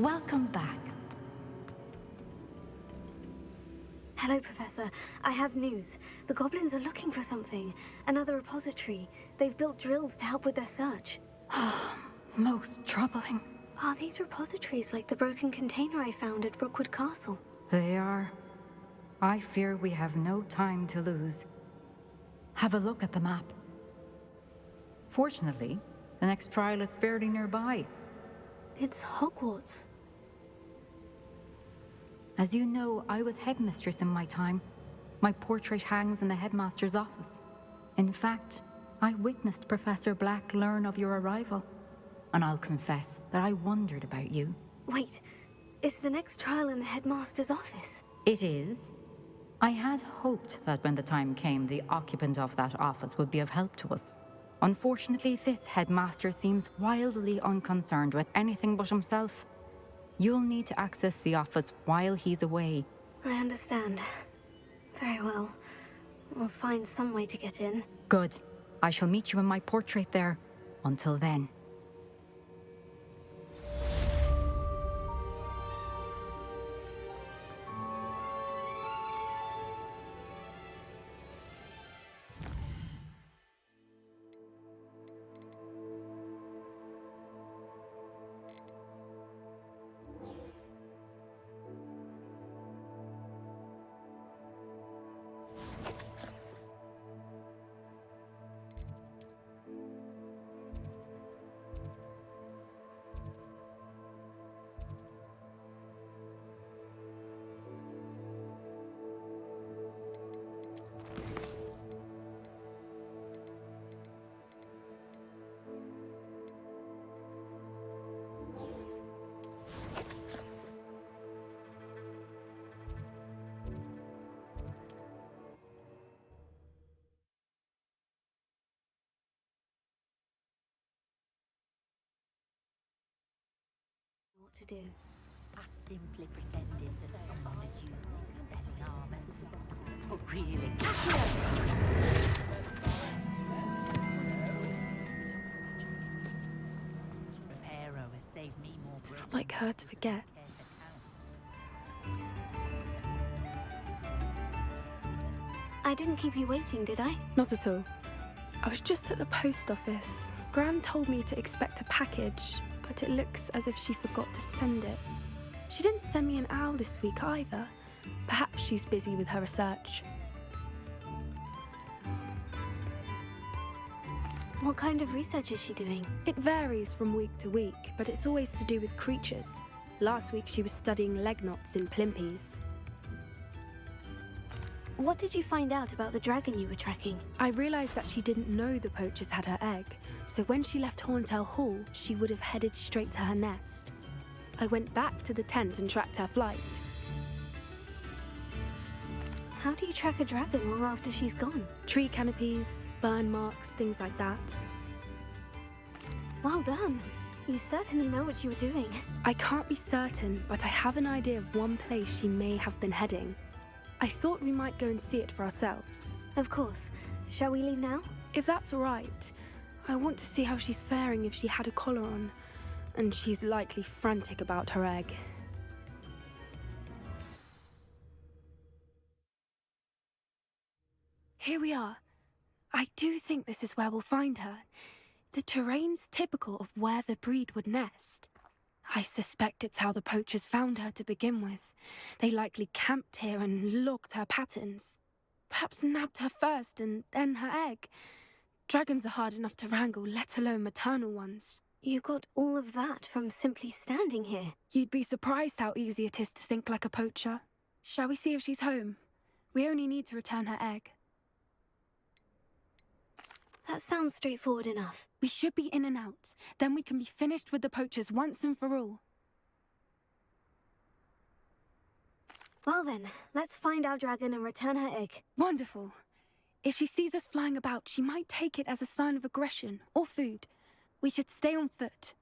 Welcome back. Hello, Professor. I have news. The goblins are looking for something. Another repository. They've built drills to help with their search. Most troubling. Are these repositories like the broken container I found at Rookwood Castle? They are. I fear we have no time to lose. Have a look at the map. Fortunately, the next trial is fairly nearby. It's Hogwarts. As you know, I was headmistress in my time. My portrait hangs in the headmaster's office. In fact, I witnessed Professor Black learn of your arrival. And I'll confess that I wondered about you. Wait, is the next trial in the headmaster's office? It is. I had hoped that when the time came, the occupant of that office would be of help to us. Unfortunately, this headmaster seems wildly unconcerned with anything but himself. You'll need to access the office while he's away. I understand. Very well. We'll find some way to get in. Good. I shall meet you in my portrait there. Until then. What to do? I simply pretended that someone had used expelling armors. But really, Reparo has saved me more. It's not like her to forget. I didn't keep you waiting, did I? Not at all. I was just at the post office. Gran told me to expect a package, but it looks as if she forgot to send it. She didn't send me an owl this week either. Perhaps she's busy with her research. What kind of research is she doing? It varies from week to week, but it's always to do with creatures. Last week she was studying leg knots in plimpies. What did you find out about the dragon you were tracking? I realised that she didn't know the poachers had her egg, so when she left Horntail Hall, she would have headed straight to her nest. I went back to the tent and tracked her flight. How do you track a dragon well after she's gone? Tree canopies, burn marks, things like that. Well done. You certainly know what you were doing. I can't be certain, but I have an idea of one place she may have been heading. I thought we might go and see it for ourselves. Of course. Shall we leave now? If that's all right. I want to see how she's faring if she had a collar on. And she's likely frantic about her egg. Here we are. I do think this is where we'll find her. The terrain's typical of where the breed would nest. I suspect it's how the poachers found her to begin with. They likely camped here and logged her patterns. Perhaps nabbed her first and then her egg. Dragons are hard enough to wrangle, let alone maternal ones. You got all of that from simply standing here. You'd be surprised how easy it is to think like a poacher. Shall we see if she's home? We only need to return her egg. That sounds straightforward enough. We should be in and out. Then we can be finished with the poachers once and for all. Well then, let's find our dragon and return her egg. Wonderful. If she sees us flying about, she might take it as a sign of aggression or food. We should stay on foot.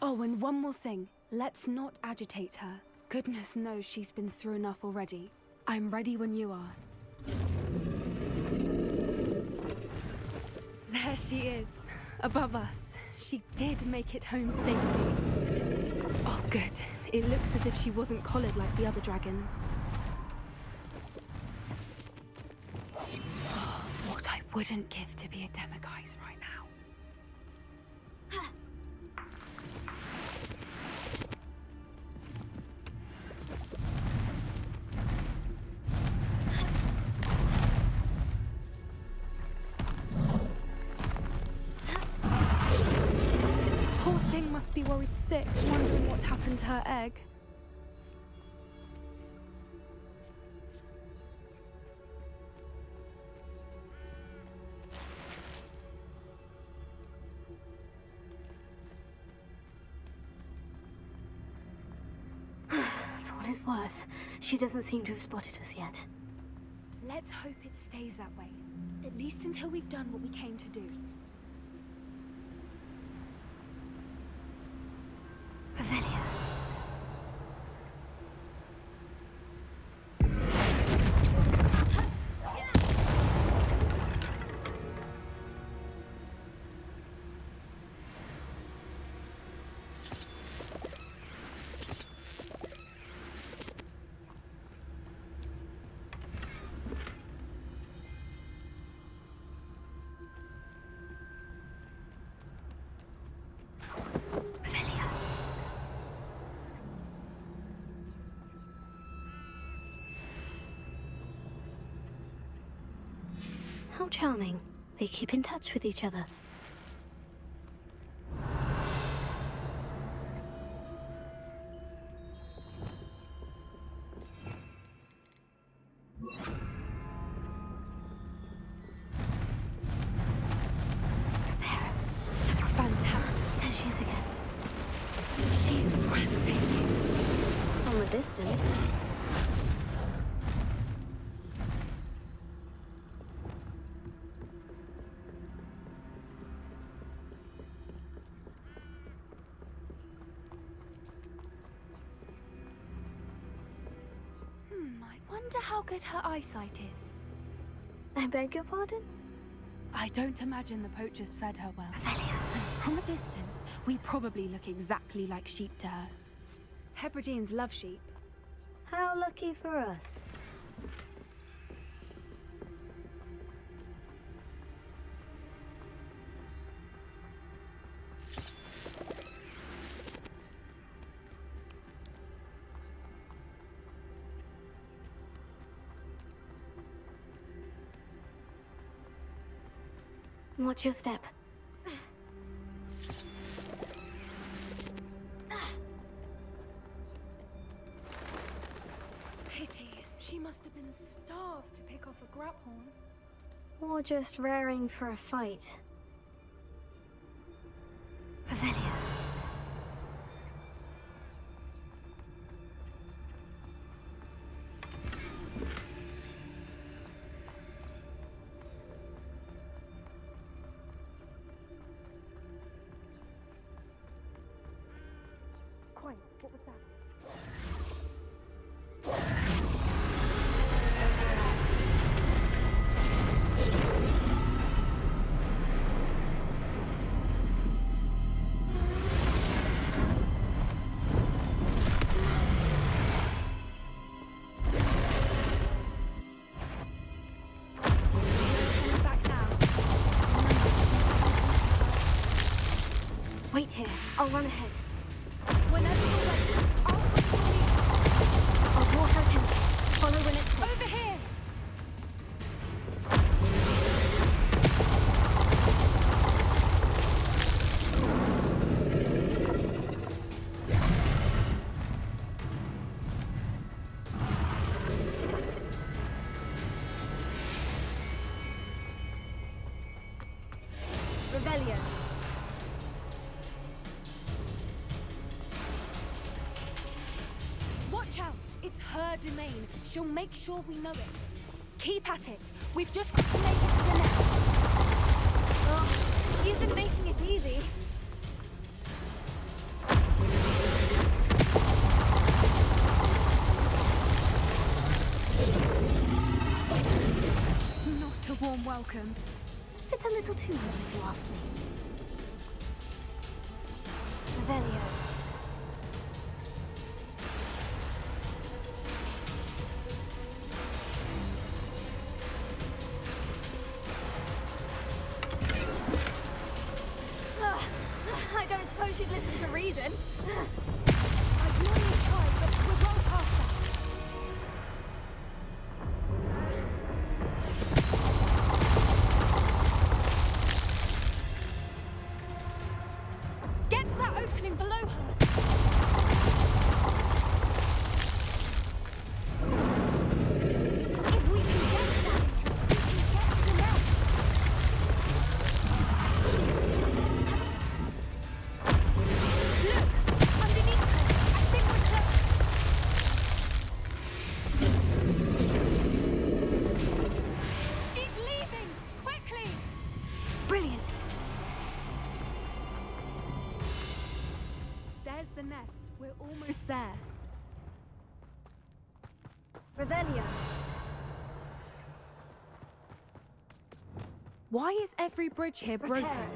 Oh, and one more thing. Let's not agitate her. Goodness knows she's been through enough already. I'm ready when you are. There she is, above us. She did make it home safely. Oh, good. It looks as if she wasn't collared like the other dragons. Oh, what I wouldn't give to be a Demiguise right now. Poor thing must be worried sick, wondering what happened to her egg. For what it's worth, she doesn't seem to have spotted us yet. Let's hope it stays that way. At least until we've done what we came to do. Revelia. How charming. They keep in touch with each other. Fantastic. There she is again. She's breathtaking. From a distance. I wonder how good her eyesight is. I beg your pardon? I don't imagine the poachers fed her well. Revelia. And from a distance, we probably look exactly like sheep to her. Hebrideans love sheep. How lucky for us. Watch your step. Pity. She must have been starved to pick off a graphorn. Or just raring for a fight. Revelia. Quiet. What was that? Wait here. I'll run ahead. Whenever you're ready, I'll draw her attention. Follow when it's safe. over here! Revelia. Watch out! It's her domain. She'll make sure we know it. Keep at it. We've just got to make it to the nest. Oh, she isn't making it easy. Not a warm welcome. It's a little too warm if you ask me. Revelio. should listen to reason. I've nearly tried, but we're well past that. Get to that opening below her. If we can get to that entrance, we can get to the nest. Look! Underneath her! I think we're close. She's leaving! Quickly! Brilliant. There's the nest. We're almost there. Revelio. Why is every bridge here broken? Repair.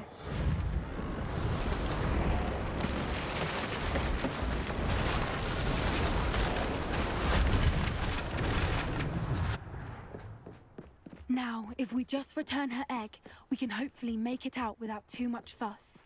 Now, if we just return her egg, we can hopefully make it out without too much fuss.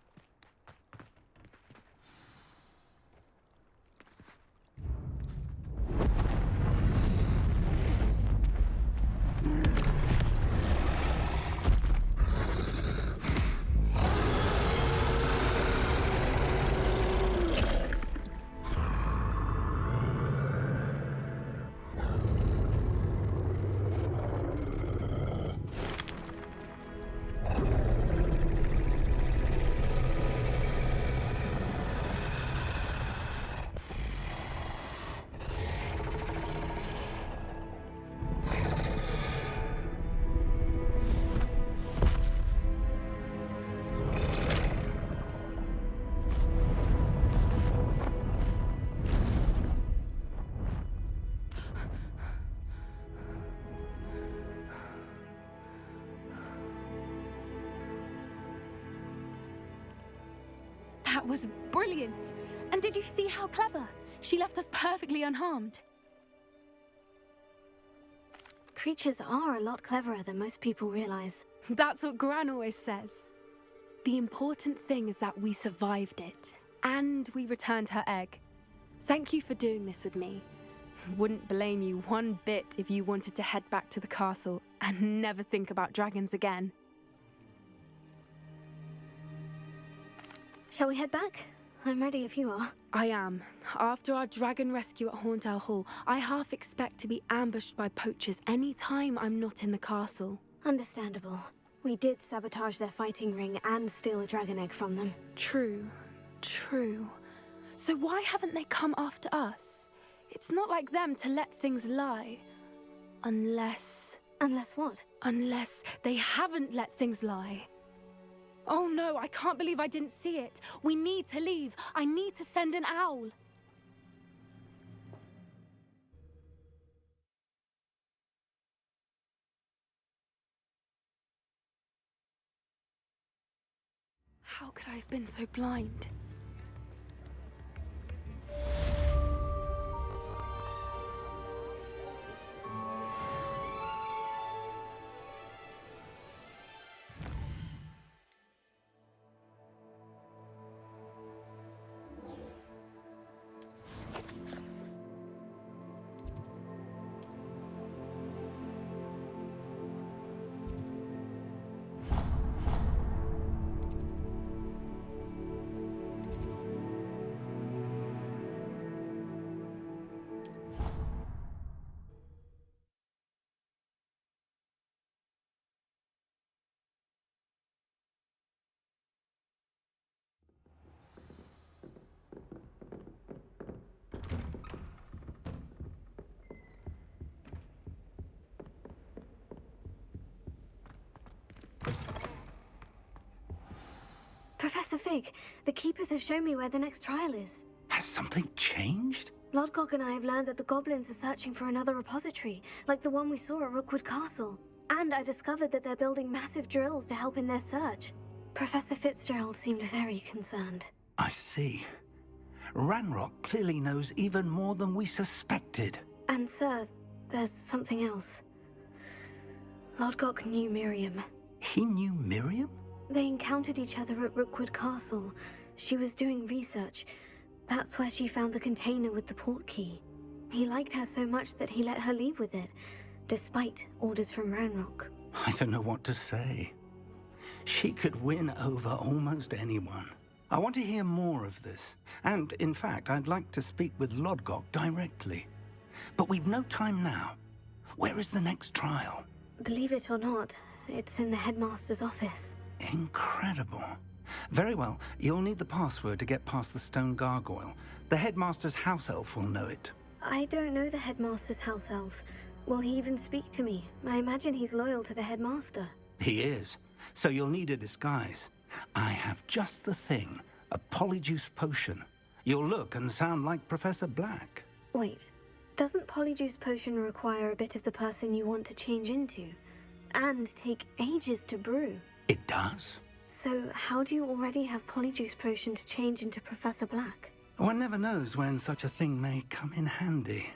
That was brilliant! And did you see how clever? She left us perfectly unharmed. Creatures are a lot cleverer than most people realize. That's what Gran always says. The important thing is that we survived it, and we returned her egg. Thank you for doing this with me. Wouldn't blame you one bit if you wanted to head back to the castle and never think about dragons again. Shall we head back? I'm ready if you are. I am. After our dragon rescue at Horndale Hall, I half expect to be ambushed by poachers any time I'm not in the castle. Understandable. We did sabotage their fighting ring and steal a dragon egg from them. True. So why haven't they come after us? It's not like them to let things lie. Unless What? Unless they haven't let things lie. Oh no, I can't believe I didn't see it. We need to leave. I need to send an owl. How could I have been so blind? Professor Fig, the Keepers have shown me where the next trial is. Has something changed? Lodgok and I have learned that the goblins are searching for another repository, like the one we saw at Rookwood Castle. And I discovered that they're building massive drills to help in their search. Professor Fitzgerald seemed very concerned. I see. Ranrock clearly knows even more than we suspected. And sir, there's something else. Lodgok knew Miriam. He knew Miriam? They encountered each other at Rookwood Castle. She was doing research. That's where she found the container with the port key. He liked her so much that he let her leave with it, despite orders from Ranrock. I don't know what to say. She could win over almost anyone. I want to hear more of this. And, in fact, I'd like to speak with Lodgok directly. But we've no time now. Where is the next trial? Believe it or not, it's in the headmaster's office. Incredible. Very well. You'll need the password to get past the stone gargoyle. The headmaster's house elf will know it. I don't know the headmaster's house elf. Will he even speak to me? I imagine he's loyal to the headmaster. He is. So you'll need a disguise. I have just the thing. A polyjuice potion. You'll look and sound like Professor Black. Wait, doesn't Polyjuice Potion require a bit of the person you want to change into? And take ages to brew? It does. So how do you already have Polyjuice Potion to change into Professor Black? One never knows when such a thing may come in handy.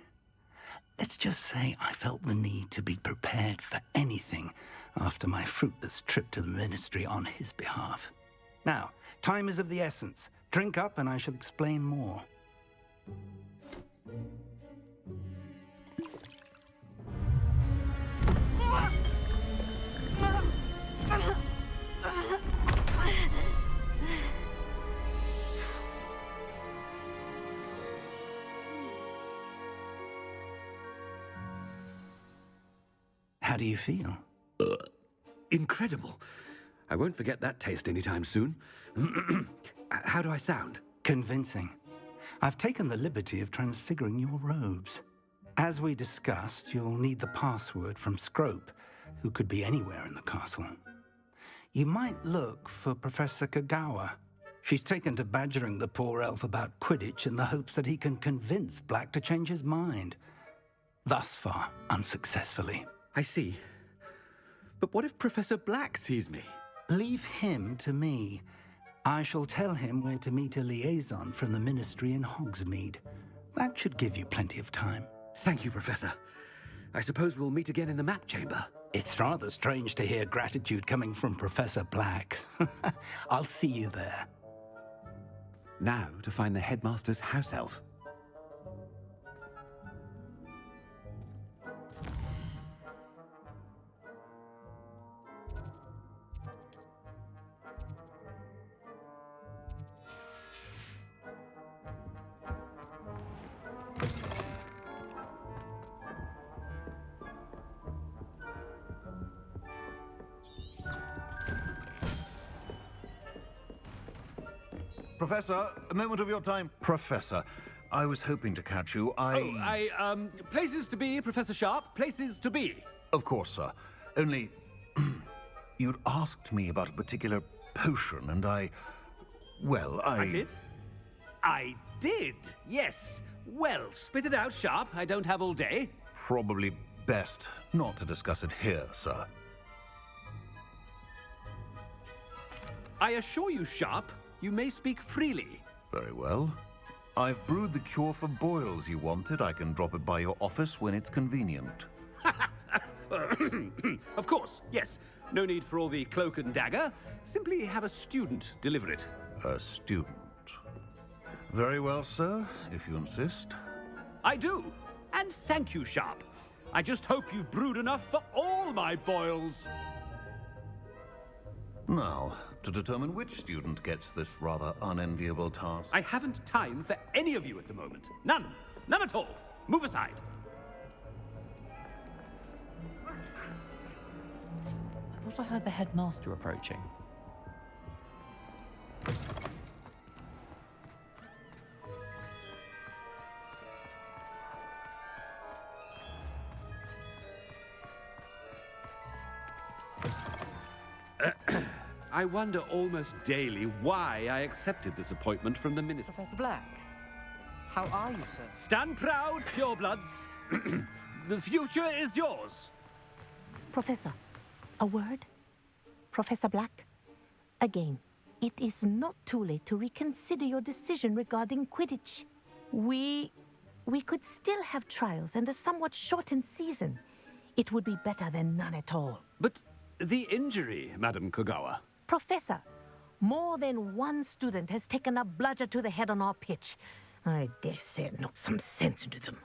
Let's just say I felt the need to be prepared for anything after my fruitless trip to the Ministry on his behalf. Now, time is of the essence. Drink up and I shall explain more. How do you feel? Incredible. I won't forget that taste anytime soon. How do I sound? Convincing. I've taken the liberty of transfiguring your robes. As we discussed, you'll need the password from Scrope, who could be anywhere in the castle. You might look for Professor Kagawa. She's taken to badgering the poor elf about Quidditch in the hopes that he can convince Black to change his mind. Thus far, unsuccessfully. I see. But what if Professor Black sees me? Leave him to me. I shall tell him where to meet a liaison from the Ministry in Hogsmeade. That should give you plenty of time. Thank you, Professor. I suppose we'll meet again in the map chamber. It's rather strange to hear gratitude coming from Professor Black. I'll see you there. Now to find the headmaster's house elf. Professor, a moment of your time. Professor, I was hoping to catch you. Places to be, Professor Sharp. Places to be. Of course, sir. Only, you'd asked me about a particular potion, and I did? I did, yes. Well, spit it out, Sharp. I don't have all day. Probably best not to discuss it here, sir. I assure you, Sharp, you may speak freely. Very well. I've brewed the cure for boils you wanted. I can drop it by your office when it's convenient. Of course, yes. No need for all the cloak and dagger. Simply have a student deliver it. A student. Very well, sir, if you insist. I do. And thank you, Sharp. I just hope you've brewed enough for all my boils. Now, to determine which student gets this rather unenviable task. I haven't time for any of you at the moment. None. None at all. Move aside. I thought I heard the headmaster approaching. I wonder almost daily why I accepted this appointment from the minister. Professor Black, how are you, sir? Stand proud, purebloods. The future is yours. Professor, a word? Professor Black? Again, it is not too late to reconsider your decision regarding Quidditch. We could still have trials and a somewhat shortened season. It would be better than none at all. But the injury, Madam Kogawa. Professor, More than one student has taken a bludger to the head on our pitch. I dare say it knocked some sense into them.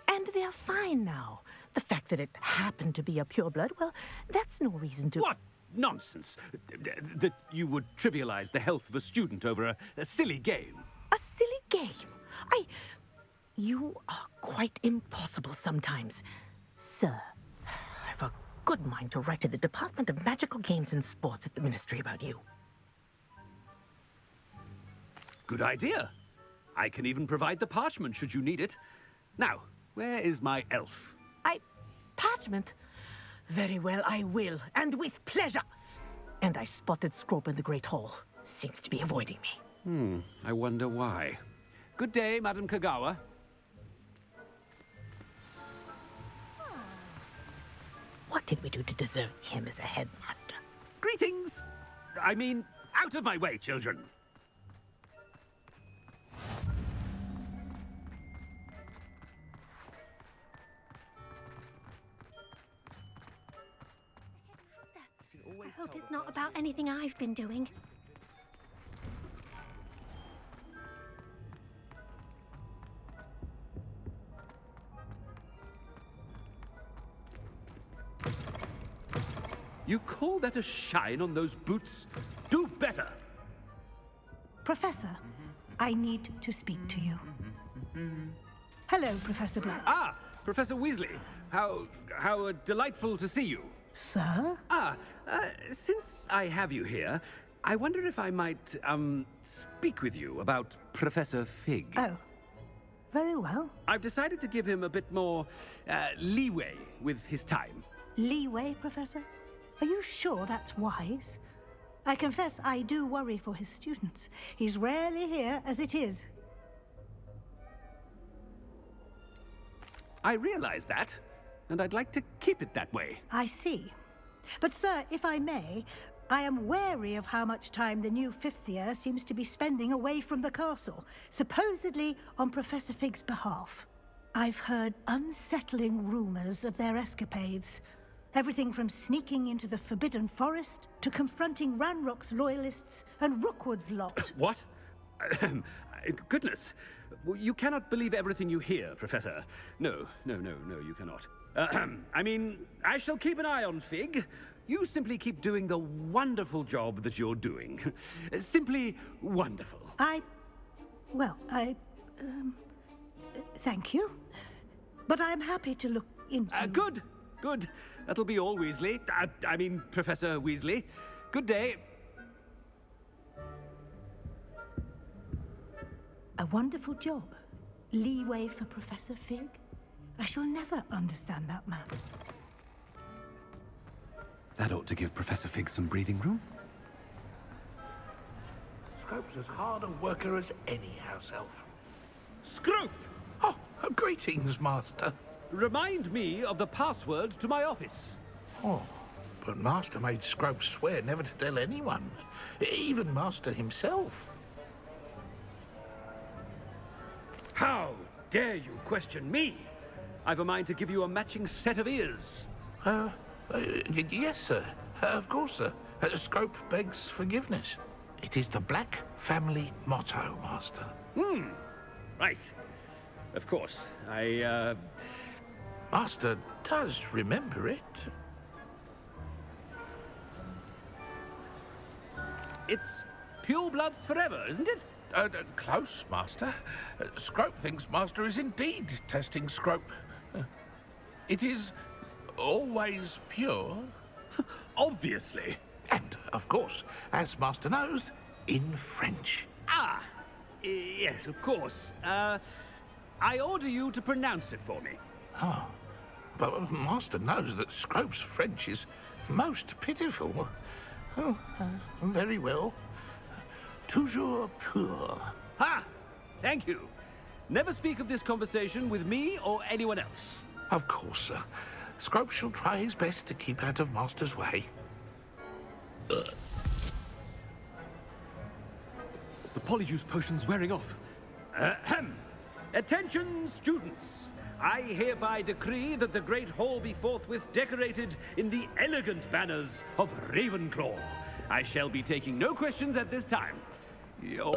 And they're fine now. The fact that it happened to be a pureblood, well, that's no reason to... What nonsense! That you would trivialize the health of a student over a silly game. A silly game? You are quite impossible sometimes. Sir, I've a good mind to write to the Department of Magical Games and Sports at the Ministry about you. Good idea. I can even provide the parchment should you need it. Now, where is my elf? Parchment? Very well, I will, and with pleasure. And I spotted Scrope in the Great Hall. Seems to be avoiding me. I wonder why. Good day, Madam Kagawa. What did we do to deserve him as a headmaster? Greetings! I mean, out of my way, children. I hope it's not about anything I've been doing. You call that a shine on those boots? Do better! Professor, I need to speak to you. Hello, Professor Black. Ah, Professor Weasley. How delightful to see you. Sir? Since I have you here, I wonder if I might, speak with you about Professor Fig. Oh, very well. I've decided to give him a bit more, leeway with his time. Leeway, Professor? Are you sure that's wise? I confess I do worry for his students. He's rarely here as it is. I realize that, and I'd like to keep it that way. I see. But, sir, if I may, I am wary of how much time the new fifth year seems to be spending away from the castle, supposedly on Professor Fig's behalf. I've heard unsettling rumors of their escapades. Everything from sneaking into the Forbidden Forest to confronting Ranrock's loyalists and Rookwood's lot. What? Goodness. You cannot believe everything you hear, Professor. No, you cannot. I mean, I shall keep an eye on Fig. You simply keep doing the wonderful job that you're doing. Simply wonderful. Thank you. But I'm happy to look into... Good. That'll be all, Weasley. I mean, Professor Weasley. Good day. A wonderful job. Leeway for Professor Fig? I shall never understand that man. That ought to give Professor Fig some breathing room. Scrope's as hard a worker as any house elf. Scrope! Oh, greetings, Master. Remind me of the password to my office. Oh, but Master made Scrope swear never to tell anyone, even Master himself. How dare you question me? I've a mind to give you a matching set of ears. Yes, sir. Of course, sir. Scrope begs forgiveness. It is the Black family motto, Master. Right. Of course. Master does remember it. It's purebloods forever, isn't it? Close, Master. Scrope thinks Master is indeed testing Scrope. It is always pure. Obviously. And, of course, as Master knows, in French. Yes, of course. I order you to pronounce it for me. Oh, but Master knows that Scrope's French is most pitiful. Oh, very well. Toujours pur. Ha! Thank you. Never speak of this conversation with me or anyone else. Of course, sir. Scrope shall try his best to keep out of Master's way. The Polyjuice potion's wearing off. Attention, students. I hereby decree that the Great Hall be forthwith decorated in the elegant banners of Ravenclaw, I shall be taking no questions at this time. Yo.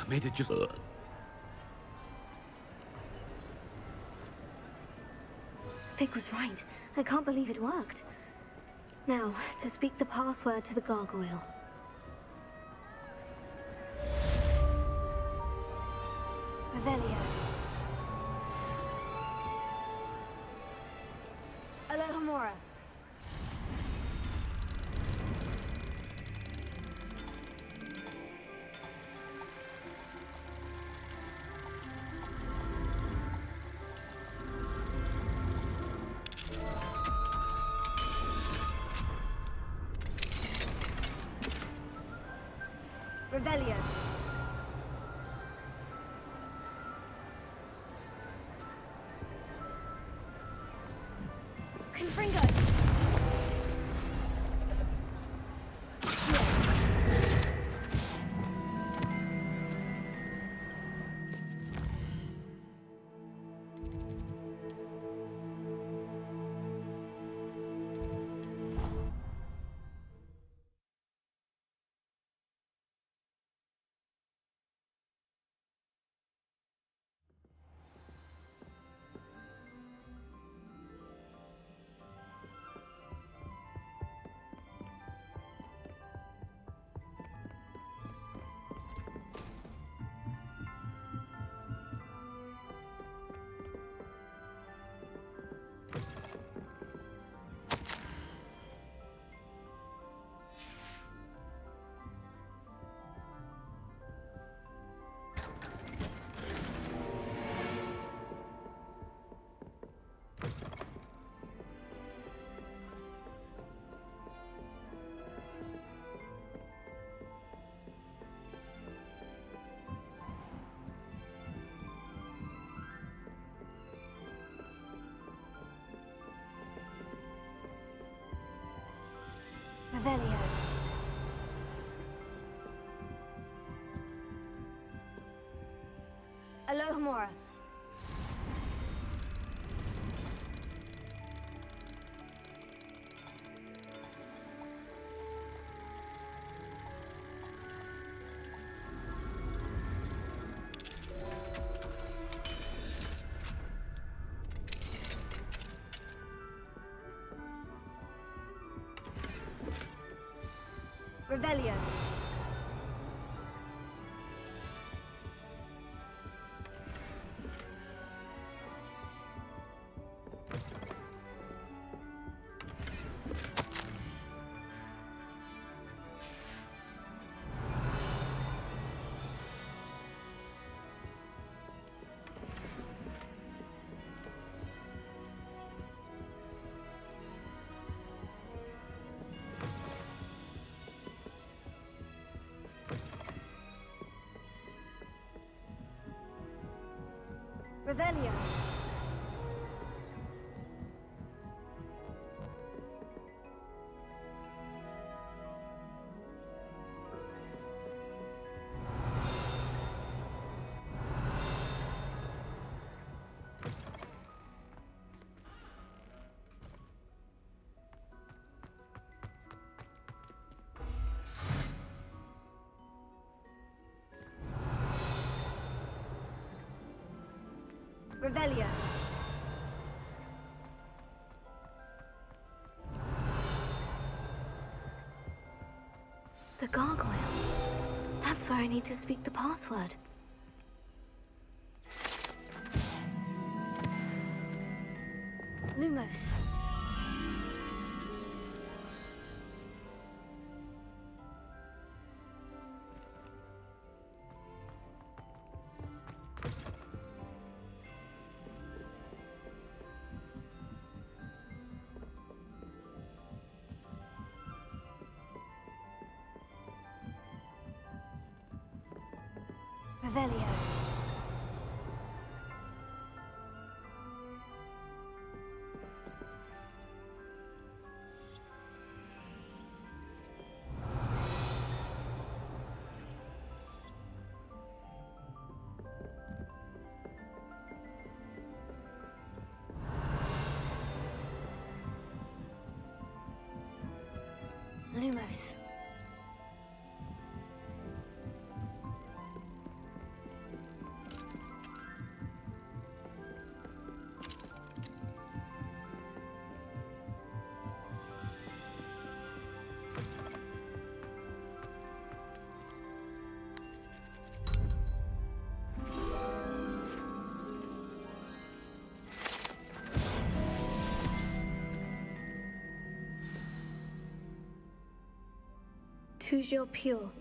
Made it just... Fig was right. I can't believe it worked. Now, to speak the password to the gargoyle. Revelio. Alohomora. Revelio. Confringo. Revelio. Alohomora. Revelio. Revelio. Revelio. The gargoyle. That's where I need to speak the password. Lumos. Revelio. Lumos. Toujours pure.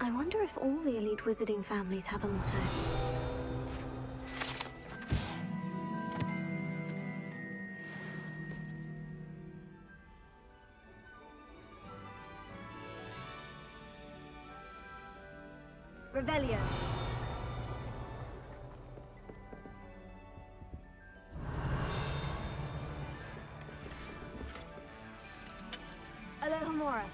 I wonder if all the elite wizarding families have a motto. Revelio. Alohomora.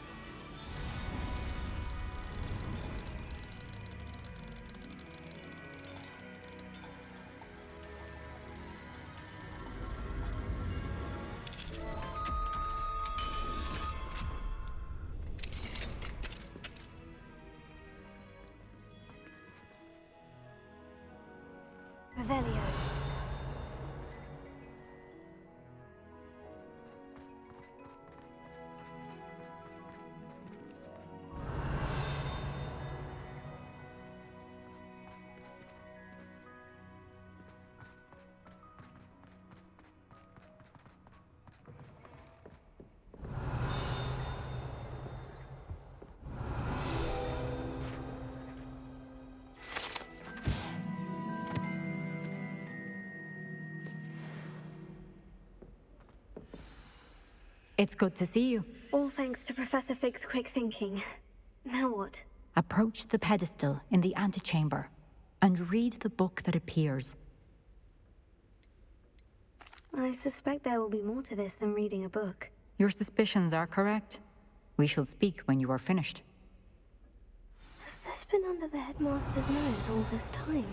Revelio. It's good to see you. All thanks to Professor Fig's quick thinking. Now what? Approach the pedestal in the antechamber and read the book that appears. I suspect there will be more to this than reading a book. Your suspicions are correct. We shall speak when you are finished. Has this been under the headmaster's nose all this time?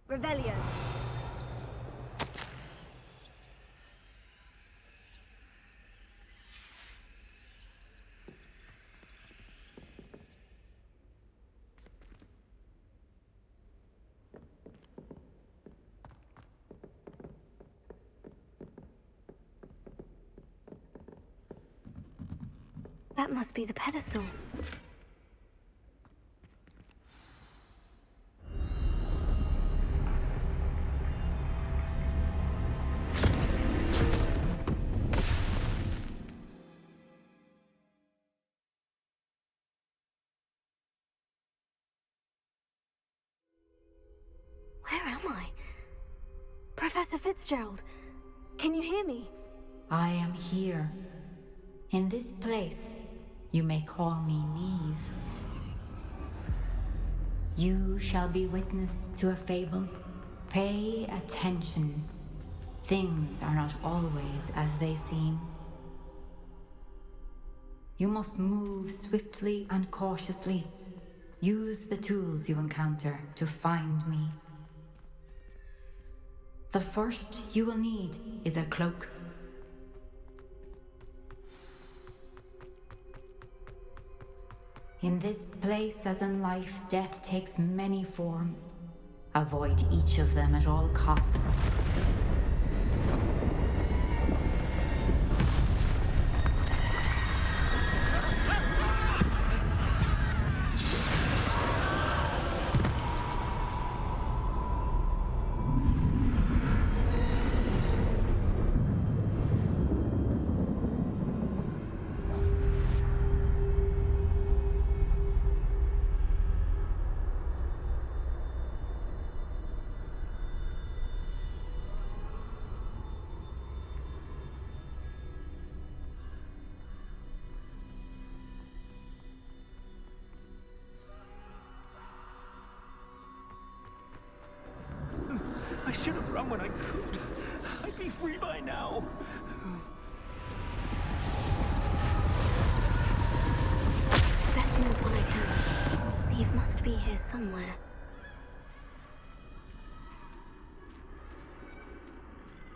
Revelio. That must be the pedestal. Where am I? Professor Fitzgerald, can you hear me? I am here. In this place, you may call me Neve. You shall be witness to a fable. Pay attention. Things are not always as they seem. You must move swiftly and cautiously. Use the tools you encounter to find me. The first you will need is a cloak. In this place, as in life, death takes many forms. Avoid each of them at all costs. I should have run when I could. I'd be free by now. Best move when I can. Eve must be here somewhere.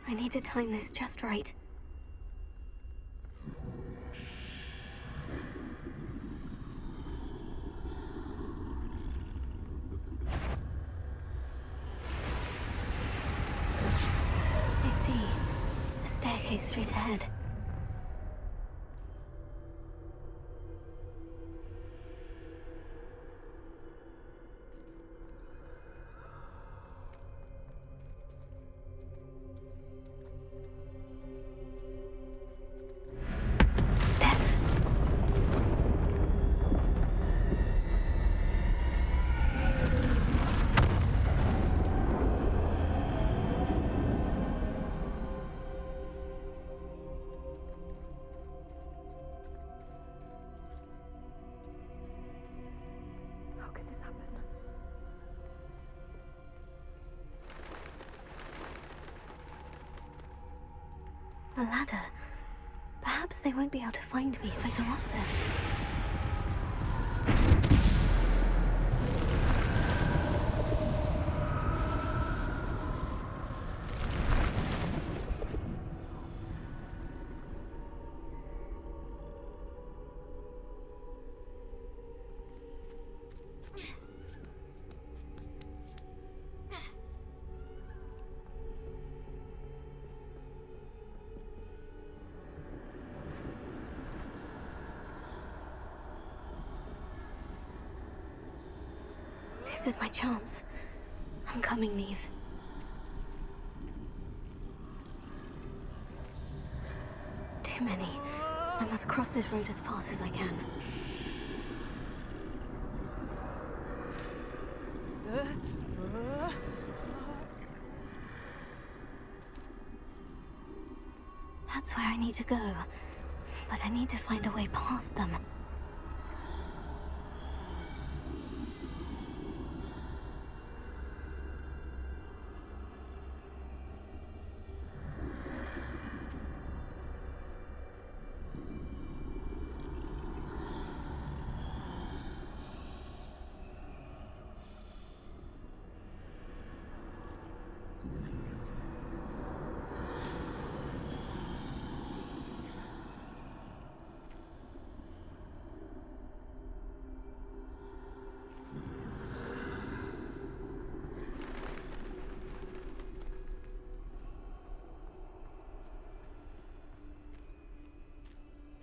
I need to time this just right. I see. A staircase straight ahead. A ladder. Perhaps they won't be able to find me if I go up there. This is my chance. I'm coming, Neve. Too many. I must cross this road as fast as I can. That's where I need to go. But I need to find a way past them.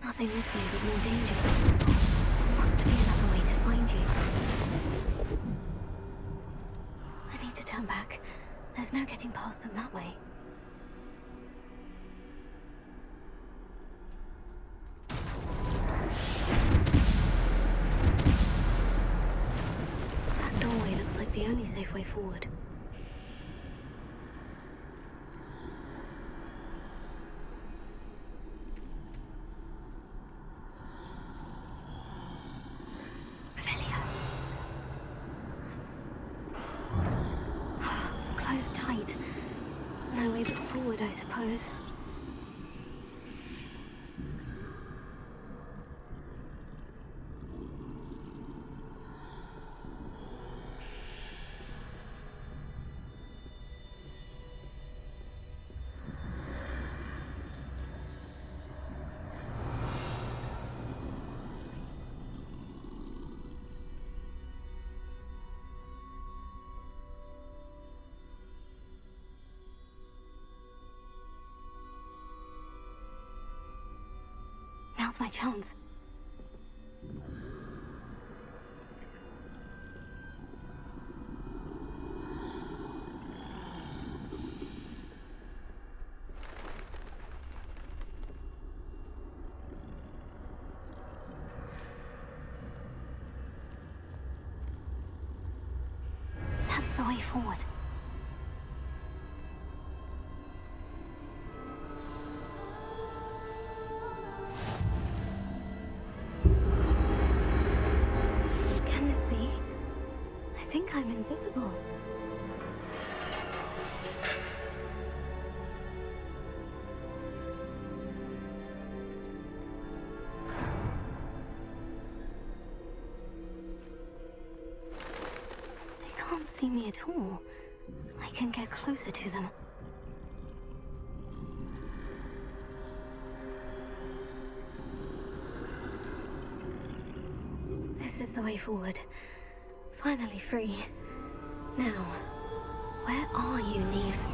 Nothing this way but more danger. There must be another way to find you. I need to turn back. There's no getting past them that way. That doorway looks like the only safe way forward. Closed tight. No way but forward, I suppose. Now's my chance. That's the way forward. I think I'm invisible. see me at all. I can get closer to them. This is the way forward. Finally free. Now, where are you, Neve?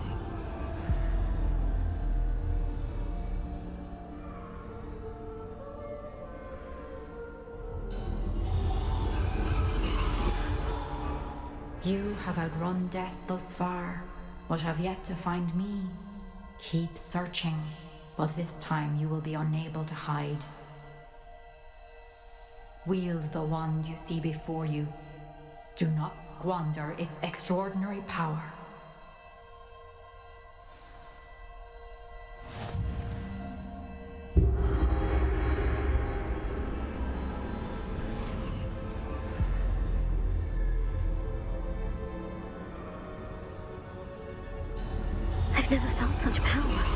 You have outrun death thus far, but have yet to find me. Keep searching, but this time you will be unable to hide. Wield the wand you see before you. Do not squander its extraordinary power. I've never felt such power.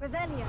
Revelio.